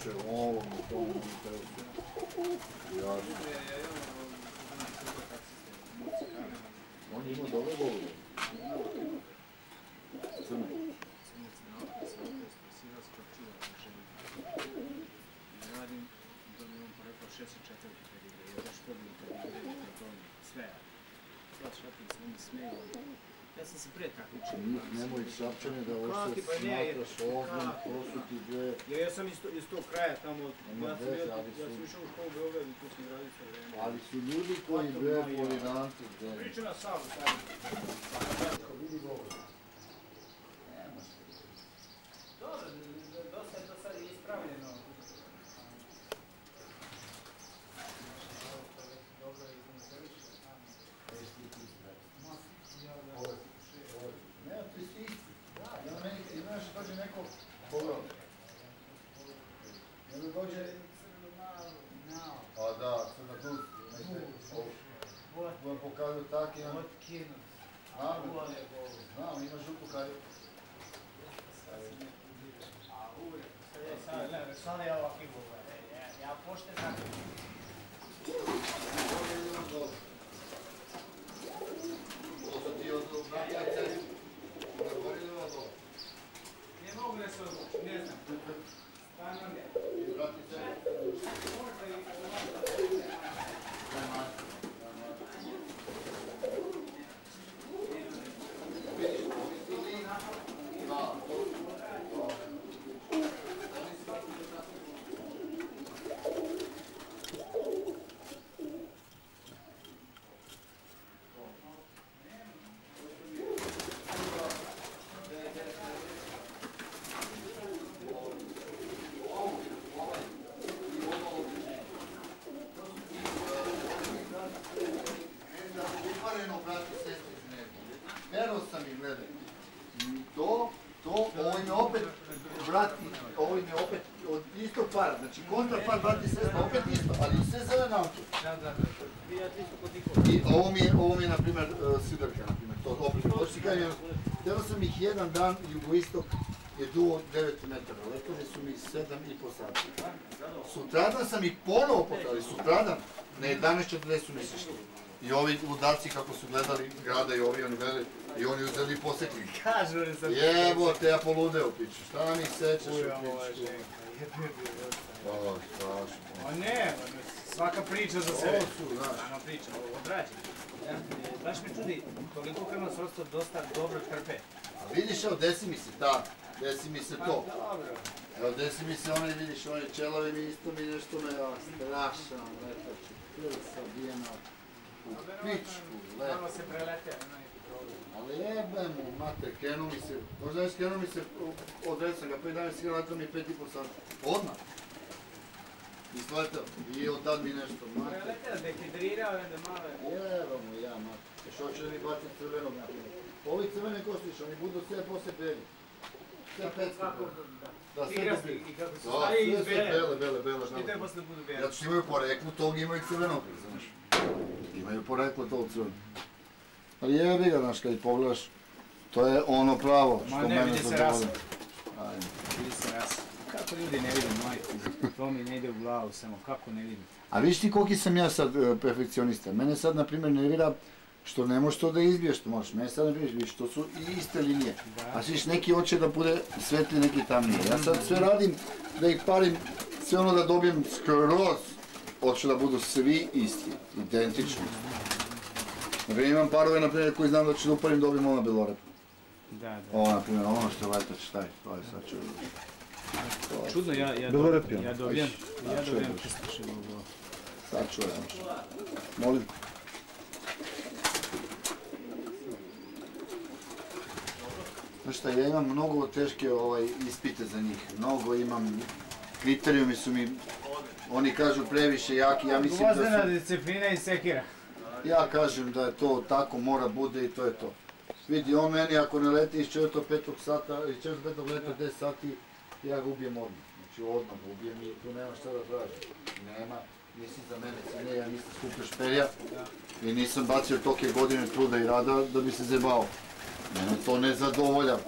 uče ovom i tomu i te uče. Jasno. On ima dobre golube. Crne. Radim, da mi on porekao 6.4 pedigre, jer još pobijem pedigre, sve. Sad šapim se, oni smeju. Ja sam se prije takmičio. Nemoj šapčane da ovo se smatraš ovdje, prosu ti dve... Ja sam iz tog kraja tamo, ja sam išao u školu u Beogradu i tu sam radio sa vremena. Ali su ljudi koji dve polidanti. Priča na Savu, stavim. Vidi govor. Dobro, dosta je to sad ispravljeno. Dobro je iznesevično. Ne, ti si isti. Ima što dođe neko pogledaj. Onda dođe... A da, crna duz. Vam pokazuju tak imam... Znam, ima žutu kariju. Sad je ovak i govore, ja pošte tako. To ti od napijace. Ne mogu da se odluči, ne znam. Stvarno ne. Vratice. Možda i par, znači kontrapar, brati, sestra, opet isto, ali sve zelene auto. I ovo mi je, na primjer, sidarka, na primjer, to opet, hoću ti kažem, tero sam ih jedan dan, jugoistok je duo 9 metara, letove su mi 7,5 sati. Sutradan sam ih ponovo potali, sutradan, na 11:40 su mi se šli. I ovi ludaci kako su gledali grada i ovi, oni gledali, i oni uzeli i posekli. Kažu oni sam... Jebote, ja poludeo piću, šta mi sečeš u piću? O, strašno. O ne, svaka priča za sebe. Ovo su, znaš. Stvarno priča, odrađen. Baš me čudi, toliko krvno srodstvo dosta dobro trpe. A vidiš, evo, desi mi se ta, desi mi se to. Dobro. Evo, desi mi se onaj, vidiš, onaj čelovi mi isto mi nešto me, strašan, letači, krv sabijena u pičku, leta. Malo se prelete, nema neki problem. Ali jebe mu, mater, krenuo mi se, možda već krenuo mi se, odrecam ga, 5 dana si ga letao mi 5,5 sata. Odmah. Isletao. I od tad mi nešto, mater. Prelete, dehidrirao je da malo je. Evo mu ja, mater. Još hoće da mi bacim crvenog naprijed. Ovi crvene kostiš, oni budu sve poslije beli. Sve pecka. Da, sve Tigrasti i kako su da, stariji iz sve bele. bele. I te posle budu bele. Zato što imaju poreklo tog, imaju crvenog, znaš. Imaju poreklo tog crvenog. Ali jebi ga, znaš, kad pogledaš, to je ono pravo što mene zadovoljava. Ma ne, vidi se rasa. Ajde. Vidi se rasa. Kako ljudi ne vidim, majku? To mi ne ide u glavu samo, kako ne vidim? A vidiš ti koliki sam ja sad perfekcionista? Mene sad, na primjer, nervira što ne možeš to da izbiješ, što možeš. Mene sad, na primjer, vidiš, to su i iste linije. A vidiš, neki hoće da bude svetli, neki tamnije. Ja sad sve radim da ih parim, sve ono da dobijem skroz, hoću da budu svi isti, identični. Na primjer, imam parove, na primjer, koji znam da ću da uparim, dobijem ovo na belorepu. Da. Ovo, na primjer, ono što je letač, taj, to je sad ću... Čudno, ja dobijem pistaše u... Sad čujem. Molim. Znaš šta, ja imam mnogo teške ispite za njih. Mnogo imam, kriterijumi su mi, oni kažu previše jaki, ja mislim da su... Vozdena disciplina i sekira. Ja kažem da je to tako, mora bude i to je to. Vidi, on meni ako ne leti iz 4. 5. sata, iz 4. 5. leta 10 sati, ja ga ubijem odmah. Znači odmah ga ubijem i tu nema šta da tražim. Nema, nisi za mene cine, ja nisam skuplja šperja i nisam bacio tolike godine truda i rada da bi se zebao. Mene to ne zadovoljava.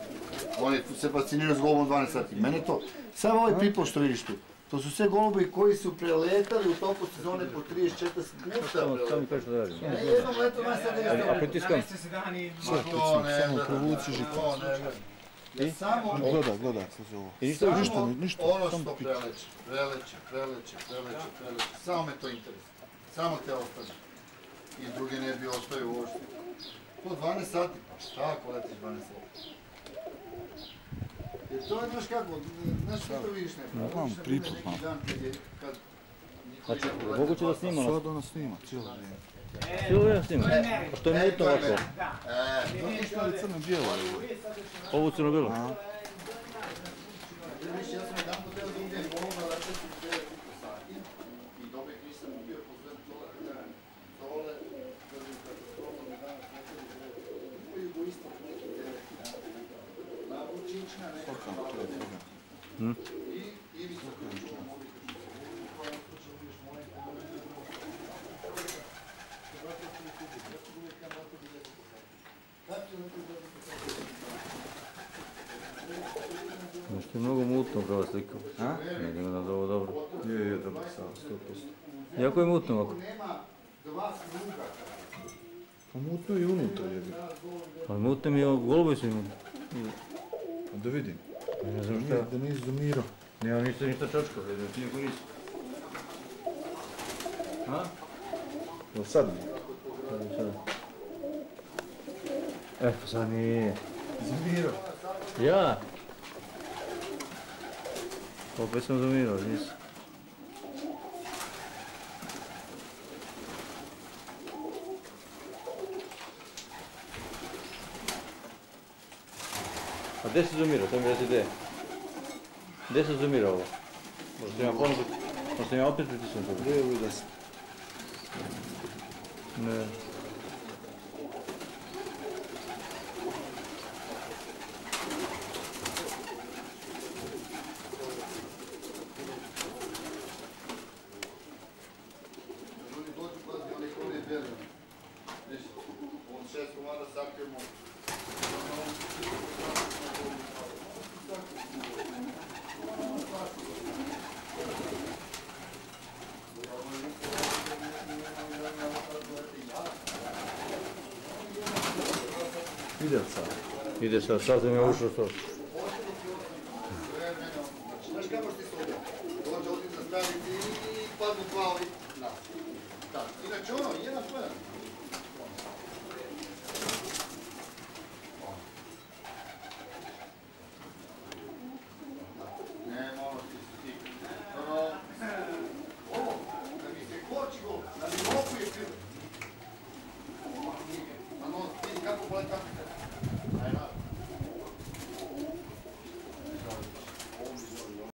Oni se fasciniraju s golubom 12 sati. Mene to, samo ovaj pripol što vidiš tu, To su sve golubi koji su preletali u toku sezone po 34 puta Samo kažeš da radim. Ne jednom leto nas sad ne A pritiskam? to ne, samo provuci žito. I? Samo Gleda se zove. I ništa više? Ništa, ono samo što piće. preleće. Samo me to interesuje. Samo te ostane. I drugi ne bi ostaju uopšte. To 12 sati, pa šta ako letiš 12 sati? Jer to je, znaš kako, znaš što to vidiš neko? Znam, pritom znam. Neki dan kad Znači, moguće da snima nas? Sad ona snima, cijelo vrijeme. Cijelo vrijeme snima? Pa to je mutno ovako. Zato što je crno-bijelo. Ovo crno-bijelo? Viš, ja sam jedan potel da idem ovoga leteti 9,5 sati i dobih nisam ubio posred dole, kažem katastrofa me danas leteli u jugoistok neki 9 sati. Navučična neka hvala i Ivica Krčuna mogu Nešto je mnogo mutno prava slika. A? Ne gleda da ovo dobro. Je, dobro, sam, 100%. Jako je mutno ovako. Pa mutno i unutra je. Ali mutno mi je, golubi su imali. Da vidim. Ne znam šta. Da ne izdomirao. Nema ništa čačka, vidim, ti neko nisi. A? Jel sad mi? Pa sad nije. Izdomirao. Ja? Opet sam zamirao, nisam. A gdje se zoomirao? To mi reci gdje? Gdje se zoomirao ovo? Možda ima ponovno... Možda ima opet pritisnuti to? Lijevo i desno. Ne. Ide sad sam ja ušao to. Znaš kako što ti se ovdje? Dođe ovdje zastaviti i padnu dva ovih nas. Tako, inače ono, jedan plan. Ne, malo ti si ti. Ovo, da mi se koči go, da mi opuje krv. Ano, ti kako bolje tako.